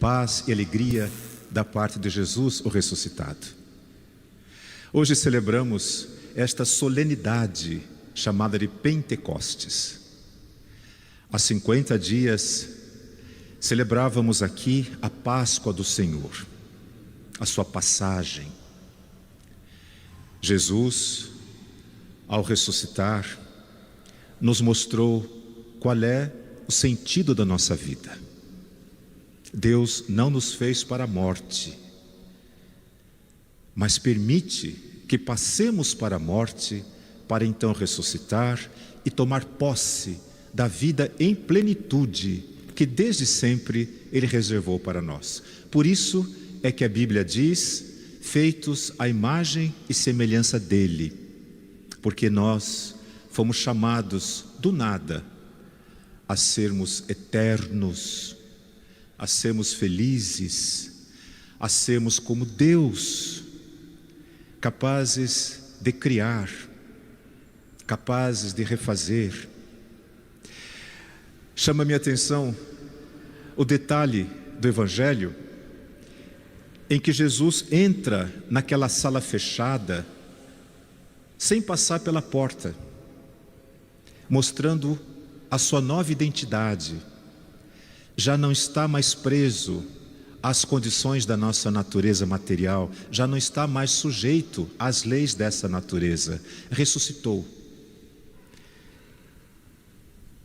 paz e alegria da parte de Jesus, o ressuscitado. Hoje celebramos esta solenidade chamada de Pentecostes. Há 50 dias celebrávamos aqui a Páscoa do Senhor, a sua passagem. Jesus, ao ressuscitar, nos mostrou qual é o sentido da nossa vida. Deus não nos fez para a morte, mas permite que passemos para a morte, para então ressuscitar e tomar posse da vida em plenitude, que desde sempre Ele reservou para nós. Por isso é que a Bíblia diz, feitos à imagem e semelhança dEle, porque nós fomos chamados do nada a sermos eternos, a sermos felizes, a sermos como Deus, capazes de criar, capazes de refazer. Chama minha atenção o detalhe do Evangelho em que Jesus entra naquela sala fechada sem passar pela porta, mostrando a sua nova identidade. Já não está mais preso às condições da nossa natureza material, já não está mais sujeito às leis dessa natureza. Ressuscitou.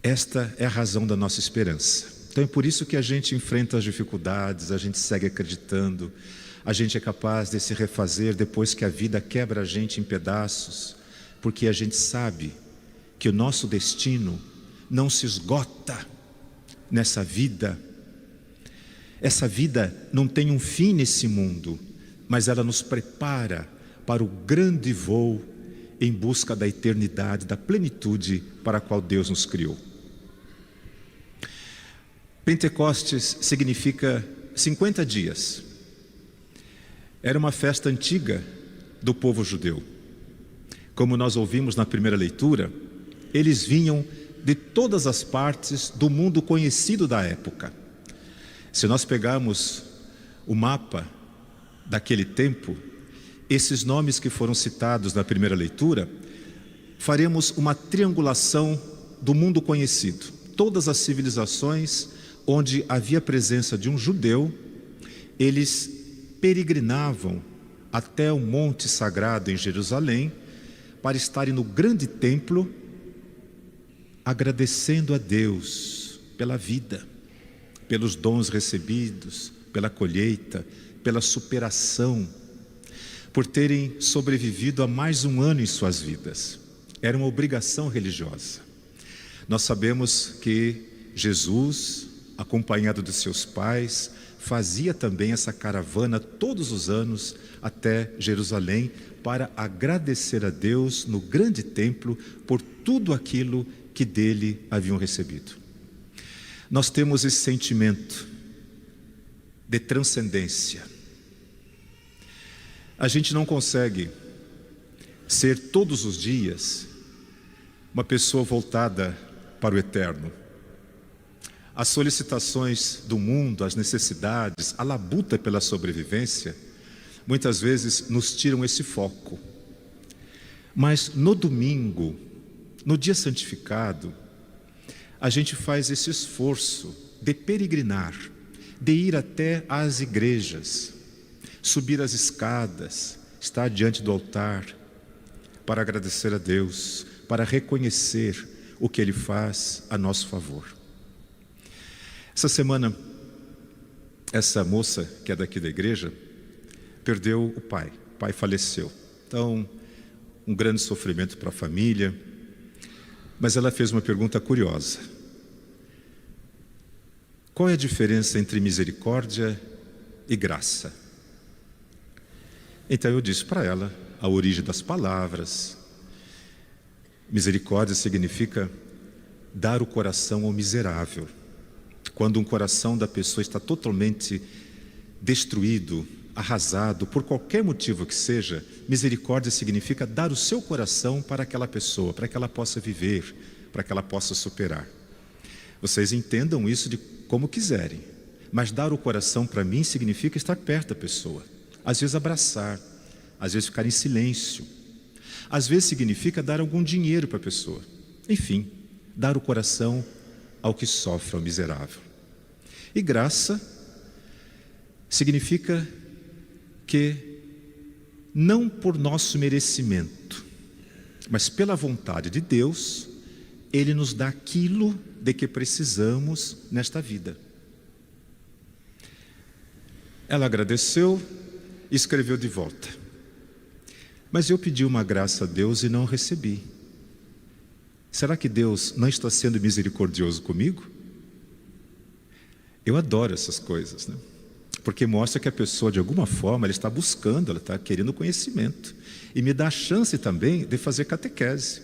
Esta é a razão da nossa esperança. Então é por isso que a gente enfrenta as dificuldades, a gente segue acreditando, a gente é capaz de se refazer depois que a vida quebra a gente em pedaços, porque a gente sabe que o nosso destino não se esgota nessa vida. Essa vida não tem um fim nesse mundo, mas ela nos prepara para o grande voo em busca da eternidade, da plenitude para a qual Deus nos criou. Pentecostes significa 50 dias. Era uma festa antiga do povo judeu. Como nós ouvimos na primeira leitura, eles vinham de todas as partes do mundo conhecido da época. Se nós pegarmos o mapa daquele tempo, esses nomes que foram citados na primeira leitura, faremos uma triangulação do mundo conhecido. Todas as civilizações onde havia presença de um judeu, eles peregrinavam até o monte sagrado em Jerusalém para estarem no grande templo agradecendo a Deus pela vida, pelos dons recebidos, pela colheita, pela superação, por terem sobrevivido a mais um ano em suas vidas. Era uma obrigação religiosa. Nós sabemos que Jesus, acompanhado de seus pais, fazia também essa caravana todos os anos até Jerusalém para agradecer a Deus no grande templo por tudo aquilo que dele haviam recebido. Nós temos esse sentimento de transcendência. A gente não consegue ser todos os dias uma pessoa voltada para o eterno. As solicitações do mundo, as necessidades, a labuta pela sobrevivência, muitas vezes nos tiram esse foco. Mas no domingo, no dia santificado, a gente faz esse esforço de peregrinar, de ir até às igrejas, subir as escadas, estar diante do altar, para agradecer a Deus, para reconhecer o que Ele faz a nosso favor. Essa semana, essa moça que é daqui da igreja, perdeu o pai faleceu. Então, um grande sofrimento para a família, mas ela fez uma pergunta curiosa. Qual é a diferença entre misericórdia e graça? Então eu disse para ela a origem das palavras. Misericórdia significa dar o coração ao miserável. Quando um coração da pessoa está totalmente destruído, arrasado, por qualquer motivo que seja, misericórdia significa dar o seu coração para aquela pessoa, para que ela possa viver, para que ela possa superar. Vocês entendam isso de como quiserem, Mas dar o coração para mim significa estar perto da pessoa. Às vezes abraçar, às vezes ficar em silêncio. Às vezes significa dar algum dinheiro para a pessoa. Enfim, dar o coração ao que sofre, ao miserável. E graça significa que não por nosso merecimento, mas pela vontade de Deus, Ele nos dá aquilo de que precisamos nesta vida. Ela agradeceu e escreveu de volta. Mas eu pedi uma graça a Deus e não recebi. Será que Deus não está sendo misericordioso comigo? Eu adoro essas coisas, né? Porque mostra que a pessoa, de alguma forma, ela está buscando, ela está querendo conhecimento. E me dá a chance também de fazer catequese.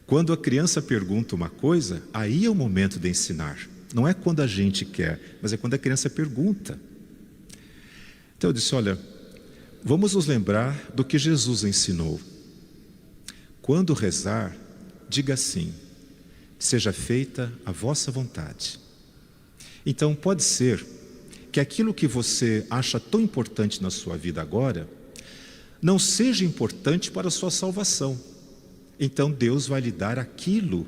Quando a criança pergunta uma coisa, aí é o momento de ensinar. Não é quando a gente quer, mas é quando a criança pergunta. Então eu disse, olha, vamos nos lembrar do que Jesus ensinou. Quando rezar, diga assim, seja feita a vossa vontade. Então pode ser que aquilo que você acha tão importante na sua vida agora, não seja importante para a sua salvação. Então Deus vai lhe dar aquilo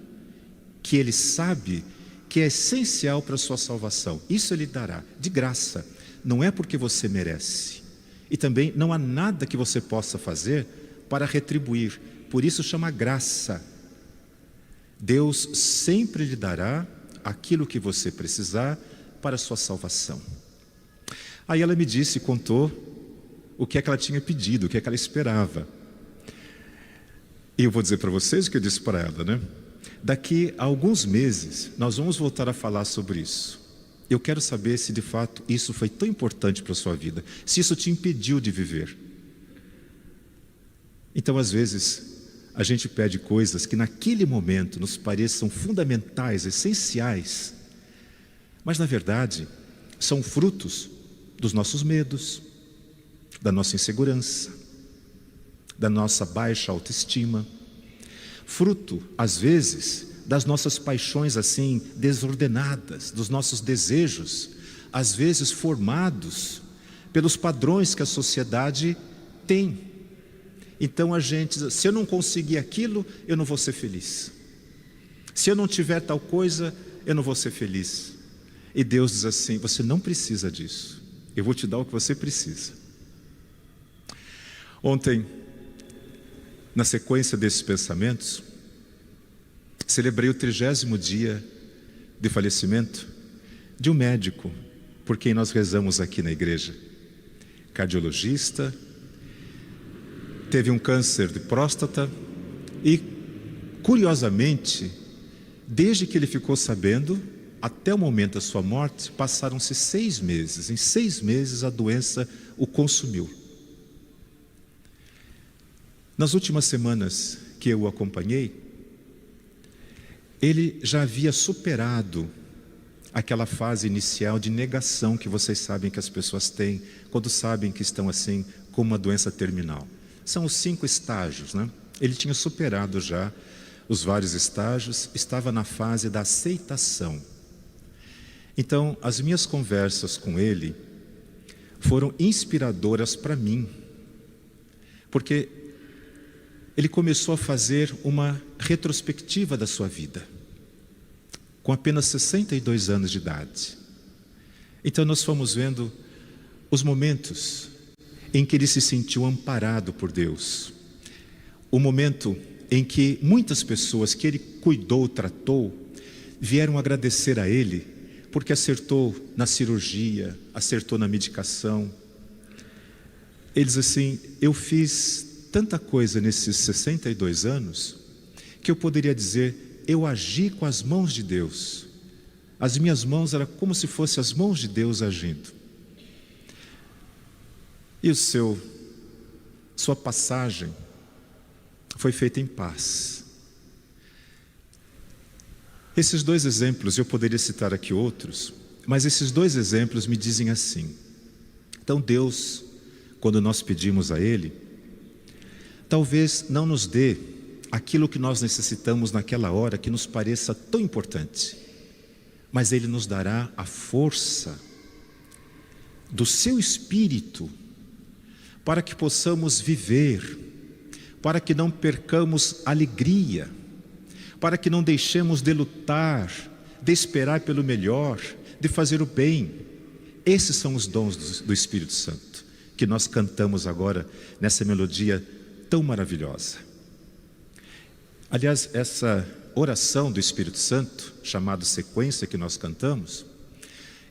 que Ele sabe que é essencial para a sua salvação. Isso Ele dará, de graça. Não é porque você merece. E também não há nada que você possa fazer para retribuir. Por isso chama graça. Deus sempre lhe dará aquilo que você precisar para a sua salvação. Aí ela me disse, contou o que é que ela tinha pedido, o que é que ela esperava. E eu vou dizer para vocês o que eu disse para ela, né? Daqui a alguns meses nós vamos voltar a falar sobre isso. Eu quero saber se de fato isso foi tão importante para a sua vida, se isso te impediu de viver. Então às vezes a gente pede coisas que naquele momento nos pareçam fundamentais, essenciais, mas na verdade são frutos dos nossos medos, da nossa insegurança, da nossa baixa autoestima, fruto às vezes das nossas paixões assim desordenadas, dos nossos desejos, às vezes formados pelos padrões que a sociedade tem. Então a gente diz, se eu não conseguir aquilo, eu não vou ser feliz. Se eu não tiver tal coisa, eu não vou ser feliz. E Deus diz assim, você não precisa disso. Eu vou te dar o que você precisa. Ontem, na sequência desses pensamentos, celebrei o 30º dia de falecimento de um médico por quem nós rezamos aqui na igreja. Cardiologista, teve um câncer de próstata e, curiosamente, desde que ele ficou sabendo, até o momento da sua morte, passaram-se 6 meses. Em 6 meses a doença o consumiu. Nas últimas semanas que eu o acompanhei, ele já havia superado aquela fase inicial de negação que vocês sabem que as pessoas têm quando sabem que estão assim com uma doença terminal. São os 5 estágios, né? Ele tinha superado já os vários estágios, estava na fase da aceitação. Então, as minhas conversas com ele foram inspiradoras para mim, porque ele começou a fazer uma retrospectiva da sua vida, com apenas 62 anos de idade. Então nós fomos vendo os momentos em que ele se sentiu amparado por Deus, o momento em que muitas pessoas que ele cuidou, tratou, vieram agradecer a ele, porque acertou na cirurgia, acertou na medicação. Ele diz assim, eu fiz tanta coisa nesses 62 anos, que eu poderia dizer, eu agi com as mãos de Deus. As minhas mãos eram como se fossem as mãos de Deus agindo. E sua passagem foi feita em paz. Esses 2 exemplos, eu poderia citar aqui outros, mas esses 2 exemplos me dizem assim. Então Deus, quando nós pedimos a Ele, talvez não nos dê aquilo que nós necessitamos naquela hora que nos pareça tão importante. mas Ele nos dará a força do seu Espírito para que possamos viver, para que não percamos alegria, para que não deixemos de lutar, de esperar pelo melhor, de fazer o bem. Esses são os dons do Espírito Santo, que nós cantamos agora nessa melodia tão maravilhosa. Aliás, essa oração do Espírito Santo, chamada sequência que nós cantamos,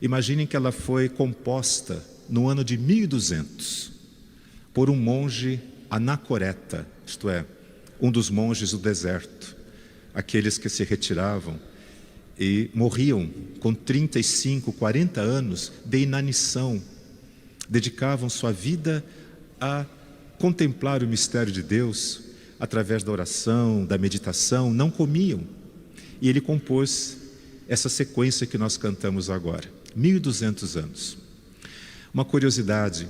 imaginem que ela foi composta no ano de 1200 por um monge anacoreta, isto é, um dos monges do deserto, aqueles que se retiravam e morriam com 35, 40 anos de inanição, dedicavam sua vida a contemplar o mistério de Deus através da oração, da meditação, não comiam. E ele compôs essa sequência que nós cantamos agora, 1200 anos. Uma curiosidade,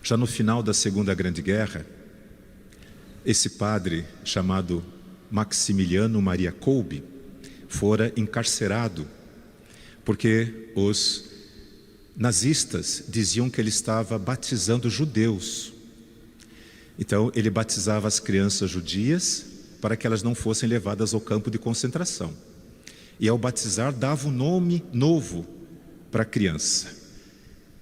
já no final da Segunda Grande Guerra, esse padre chamado Maximiliano Maria Kolbe fora encarcerado porque os nazistas diziam que ele estava batizando judeus. Então ele batizava as crianças judias para que elas não fossem levadas ao campo de concentração, e ao batizar dava um nome novo para a criança.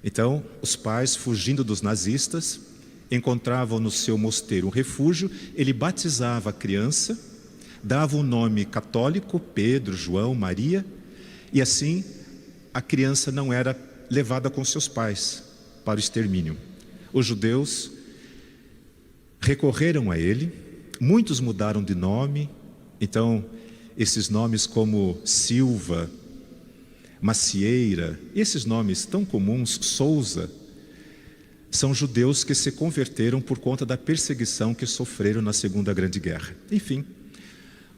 Então os pais, fugindo dos nazistas, encontravam no seu mosteiro um refúgio, ele batizava a criança, dava um nome católico, Pedro, João, Maria, e assim a criança não era levada com seus pais para o extermínio. Os judeus recorreram a ele, muitos mudaram de nome, então esses nomes como Silva, Macieira, esses nomes tão comuns, Souza, são judeus que se converteram por conta da perseguição que sofreram na Segunda Grande Guerra. Enfim,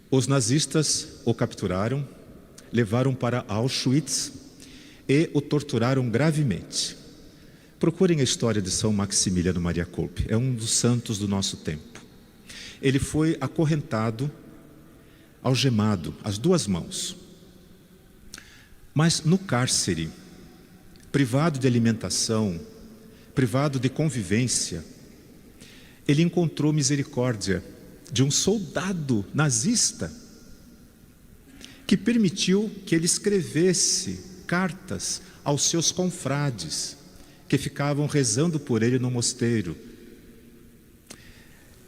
os nazistas o capturaram, levaram para Auschwitz e o torturaram gravemente. Procurem a história de São Maximiliano Maria Kolbe, é um dos santos do nosso tempo. Ele foi acorrentado, algemado, as duas mãos. Mas no cárcere, privado de alimentação, privado de convivência, ele encontrou misericórdia de um soldado nazista que permitiu que ele escrevesse cartas aos seus confrades que ficavam rezando por ele no mosteiro.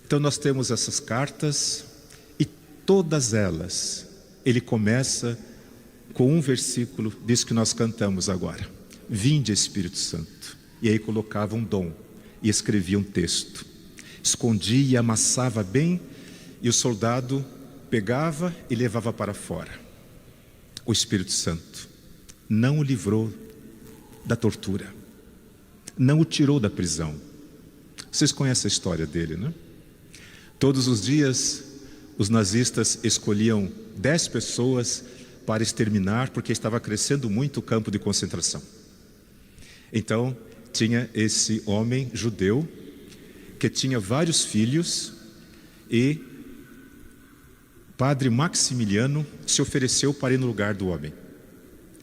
Então nós temos essas cartas e todas elas ele começa com um versículo disso que nós cantamos agora: Vinde, Espírito Santo. E aí colocava um dom e escrevia um texto, escondia e amassava bem, e o soldado pegava e levava para fora. O Espírito Santo não o livrou da tortura, não o tirou da prisão. Vocês conhecem a história dele, né? Todos os dias os nazistas escolhiam 10 pessoas para exterminar, porque estava crescendo muito o campo de concentração. Então tinha esse homem judeu que tinha vários filhos, e Padre Maximiliano se ofereceu para ir no lugar do homem.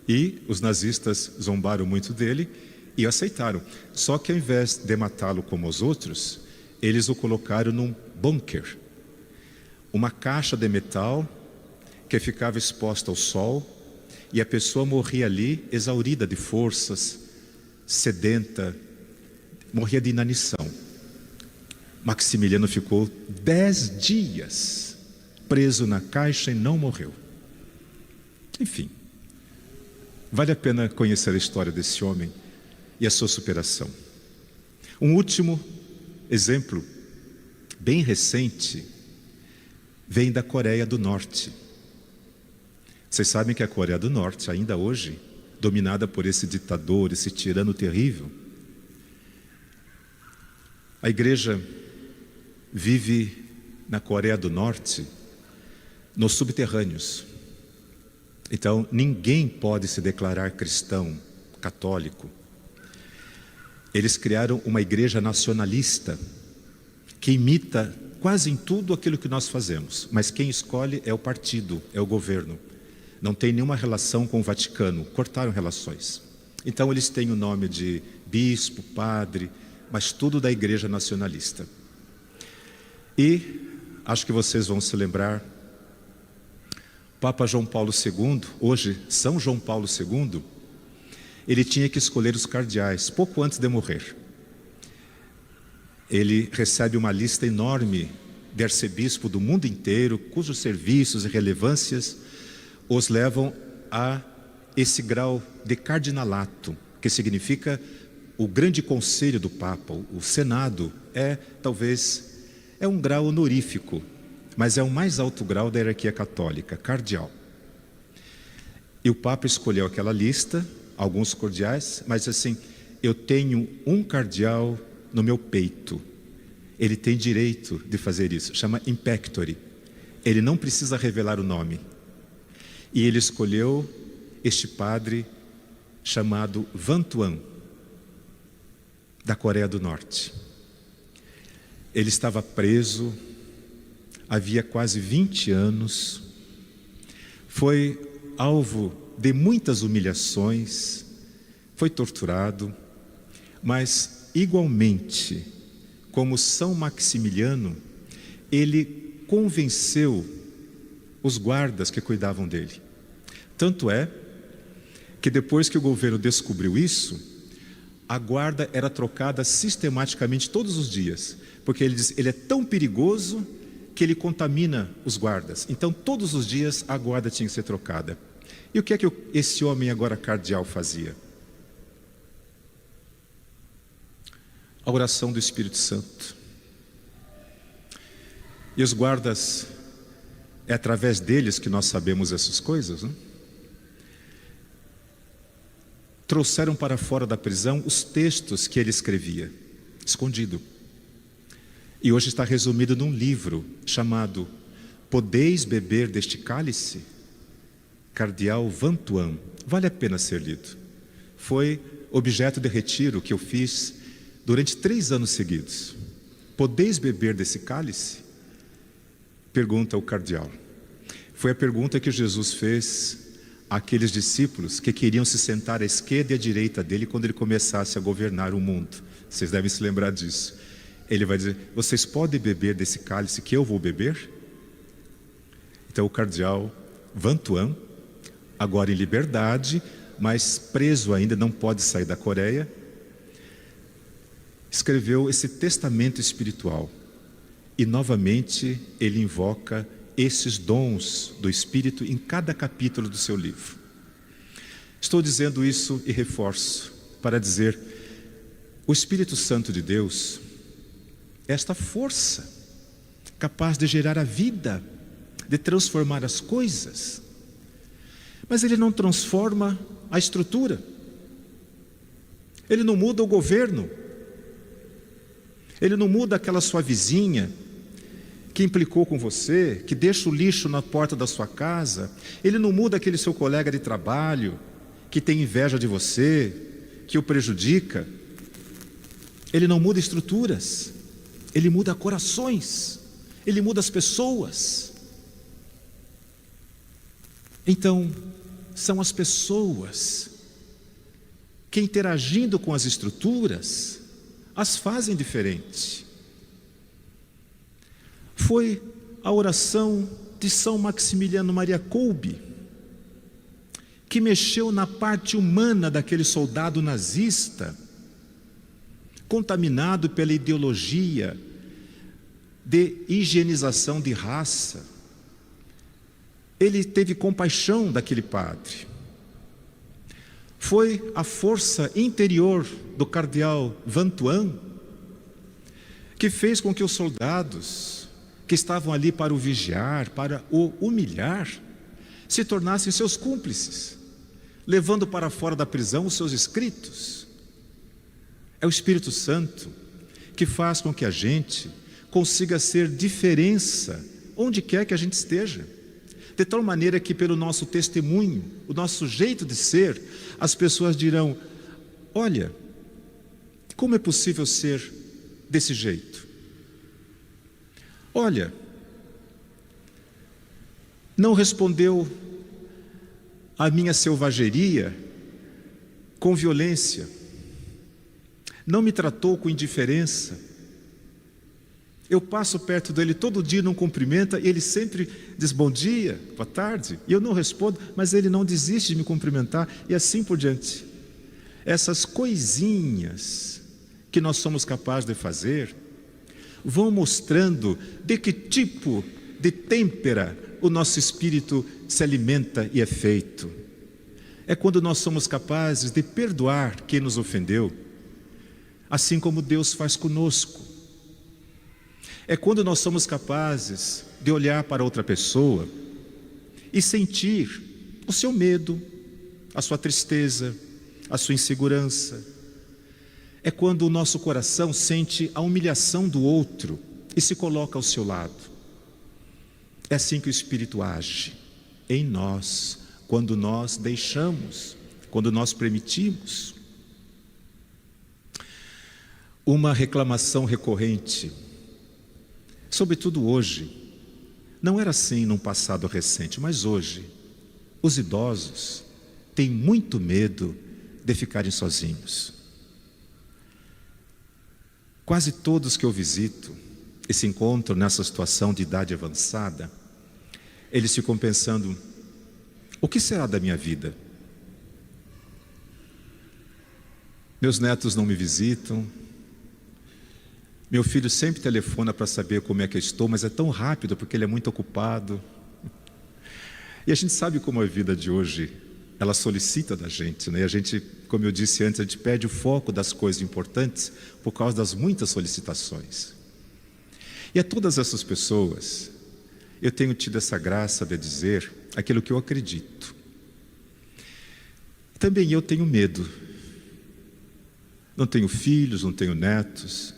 E os nazistas zombaram muito dele e aceitaram. Só que ao invés de matá-lo como os outros, eles o colocaram num bunker, uma caixa de metal que ficava exposta ao sol, e a pessoa morria ali exaurida de forças, sedenta, morria de inanição. Maximiliano ficou 10 dias preso na caixa e não morreu. Enfim, vale a pena conhecer a história desse homem e a sua superação. Um último exemplo, bem recente, vem da Coreia do Norte. Vocês sabem que a Coreia do Norte, ainda hoje, dominada por esse ditador, esse tirano terrível, a igreja vive na Coreia do Norte nos subterrâneos. Então ninguém pode se declarar cristão, católico. Eles criaram uma igreja nacionalista que imita quase em tudo aquilo que nós fazemos, mas quem escolhe é o partido, é o governo. Não tem nenhuma relação com o Vaticano, cortaram relações. Então eles têm o nome de bispo, padre, mas tudo da Igreja Nacionalista. E acho que vocês vão se lembrar, Papa João Paulo II, hoje São João Paulo II, ele tinha que escolher os cardeais pouco antes de morrer. Ele recebe uma lista enorme de arcebispo do mundo inteiro, cujos serviços e relevâncias os levam a esse grau de cardinalato, que significa o grande conselho do Papa. O Senado talvez um grau honorífico, mas é o mais alto grau da hierarquia católica, cardeal. E o Papa escolheu aquela lista, alguns cardeais, mas assim, eu tenho um cardeal no meu peito. Ele tem direito de fazer isso, chama impectore. Ele não precisa revelar o nome. E ele escolheu este padre chamado Van Thuan, da Coreia do Norte. Ele estava preso havia quase 20 anos, foi alvo de muitas humilhações, foi torturado, mas igualmente, como São Maximiliano, ele convenceu os guardas que cuidavam dele. Tanto é que depois que o governo descobriu isso, a guarda era trocada sistematicamente todos os dias, porque ele diz, ele é tão perigoso que ele contamina os guardas. Então todos os dias a guarda tinha que ser trocada. E o que é que esse homem agora cardeal fazia? A oração do Espírito Santo. E os guardas, é através deles que nós sabemos essas coisas, né? Trouxeram para fora da prisão os textos que ele escrevia, escondido. E hoje está resumido num livro chamado Podeis Beber deste Cálice? Cardeal Van Thuan. Vale a pena ser lido. Foi objeto de retiro que eu fiz durante 3 anos seguidos. Podeis beber desse cálice? Pergunta o cardeal. Foi a pergunta que Jesus fez àqueles discípulos que queriam se sentar à esquerda e à direita dele quando ele começasse a governar o mundo. Vocês devem se lembrar disso. Ele vai dizer, vocês podem beber desse cálice que eu vou beber? Então o cardeal Van Thuan, agora em liberdade, mas preso ainda, não pode sair da Coreia, escreveu esse testamento espiritual. E novamente ele invoca esses dons do Espírito em cada capítulo do seu livro. Estou dizendo isso e reforço para dizer, o Espírito Santo de Deus, esta força capaz de gerar a vida, de transformar as coisas, mas ele não transforma a estrutura, ele não muda o governo, ele não muda aquela sua vizinha que implicou com você, que deixa o lixo na porta da sua casa, ele não muda aquele seu colega de trabalho que tem inveja de você, que o prejudica. Ele não muda estruturas, ele muda corações, ele muda as pessoas. Então, são as pessoas que, interagindo com as estruturas, as fazem diferente. Foi a oração de São Maximiliano Maria Kolbe que mexeu na parte humana daquele soldado nazista, contaminado pela ideologia de higienização de raça. Ele teve compaixão daquele padre. Foi a força interior do cardeal Van Thuan que fez com que os soldados que estavam ali para o vigiar, para o humilhar, se tornassem seus cúmplices, levando para fora da prisão os seus escritos. É o Espírito Santo que faz com que a gente consiga ser diferença onde quer que a gente esteja, de tal maneira que pelo nosso testemunho, o nosso jeito de ser, as pessoas dirão, olha, como é possível ser desse jeito? Olha, não respondeu à minha selvageria com violência, não me tratou com indiferença. Eu passo perto dele todo dia, não cumprimenta, e ele sempre diz bom dia, boa tarde, e eu não respondo, mas ele não desiste de me cumprimentar, e assim por diante. Essas coisinhas que nós somos capazes de fazer vão mostrando de que tipo de têmpera o nosso espírito se alimenta e é feito. É quando nós somos capazes de perdoar quem nos ofendeu, assim como Deus faz conosco. É quando nós somos capazes de olhar para outra pessoa e sentir o seu medo, a sua tristeza, a sua insegurança. É quando o nosso coração sente a humilhação do outro e se coloca ao seu lado. É assim que o Espírito age em nós, quando nós deixamos, quando nós permitimos. Uma reclamação recorrente, sobretudo hoje, não era assim num passado recente, mas hoje, os idosos têm muito medo de ficarem sozinhos. Quase todos que eu visito e se encontram nessa situação de idade avançada, eles ficam pensando: o que será da minha vida? Meus netos não me visitam, meu filho sempre telefona para saber como é que eu estou, mas é tão rápido porque ele é muito ocupado. E a gente sabe como a vida de hoje, ela solicita da gente, né? A gente, como eu disse antes, a gente perde o foco das coisas importantes por causa das muitas solicitações. E a todas essas pessoas, eu tenho tido essa graça de dizer aquilo que eu acredito. Também eu tenho medo. Não tenho filhos, não tenho netos.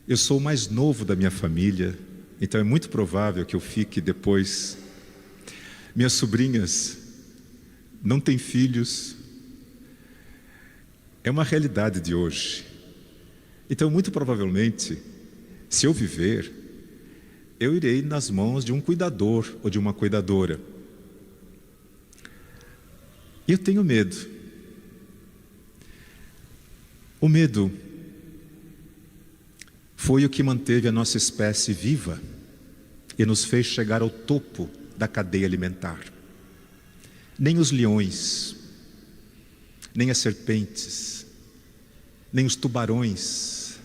Eu sou o mais novo da minha família, então é muito provável que eu fique depois. Minhas sobrinhas não têm filhos. É uma realidade de hoje. Então, muito provavelmente, se eu viver, eu irei nas mãos de um cuidador ou de uma cuidadora. E eu tenho medo. O medo foi o que manteve a nossa espécie viva e nos fez chegar ao topo da cadeia alimentar. Nem os leões, nem as serpentes, nem os tubarões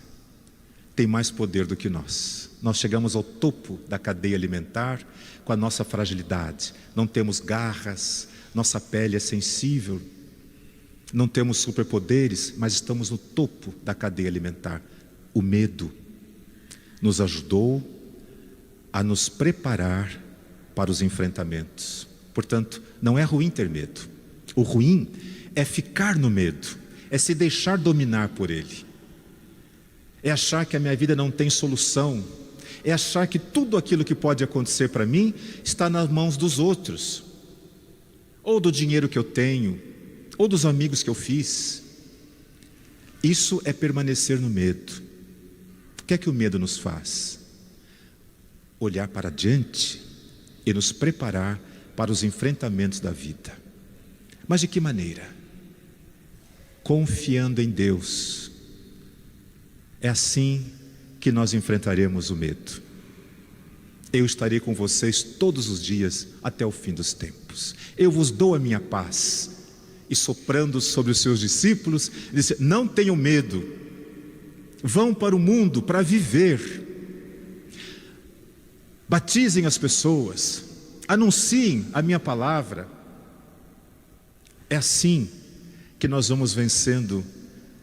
têm mais poder do que nós. Nós chegamos ao topo da cadeia alimentar com a nossa fragilidade. Não temos garras, nossa pele é sensível, não temos superpoderes, mas estamos no topo da cadeia alimentar. O medo nos ajudou a nos preparar para os enfrentamentos. Portanto, não é ruim ter medo. O ruim é ficar no medo, é se deixar dominar por ele. É achar que a minha vida não tem solução, é achar que tudo aquilo que pode acontecer para mim está nas mãos dos outros, ou do dinheiro que eu tenho, ou dos amigos que eu fiz. Isso é permanecer no medo. O que é que o medo nos faz? Olhar para diante e nos preparar para os enfrentamentos da vida. Mas de que maneira? Confiando em Deus. É assim que nós enfrentaremos o medo. Eu estarei com vocês todos os dias até o fim dos tempos. Eu vos dou a minha paz. E soprando sobre os seus discípulos, disse: não tenham medo. Vão para o mundo para viver. Batizem as pessoas. Anunciem a minha palavra. É assim que nós vamos vencendo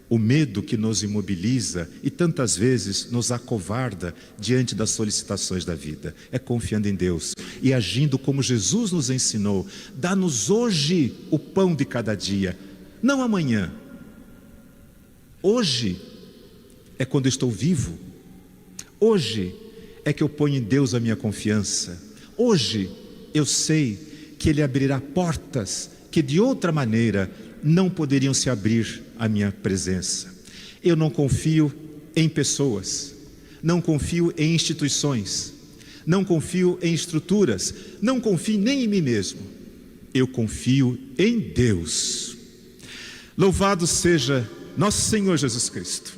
o medo que nos imobiliza e tantas vezes nos acovarda diante das solicitações da vida. É confiando em Deus e agindo como Jesus nos ensinou. Dá-nos hoje o pão de cada dia, não amanhã. Hoje é quando estou vivo. Hoje é que eu ponho em Deus a minha confiança. Hoje eu sei que Ele abrirá portas que de outra maneira não poderiam se abrir à minha presença. Eu não confio em pessoas, não confio em instituições, não confio em estruturas, não confio nem em mim mesmo. Eu confio em Deus. Louvado seja nosso Senhor Jesus Cristo.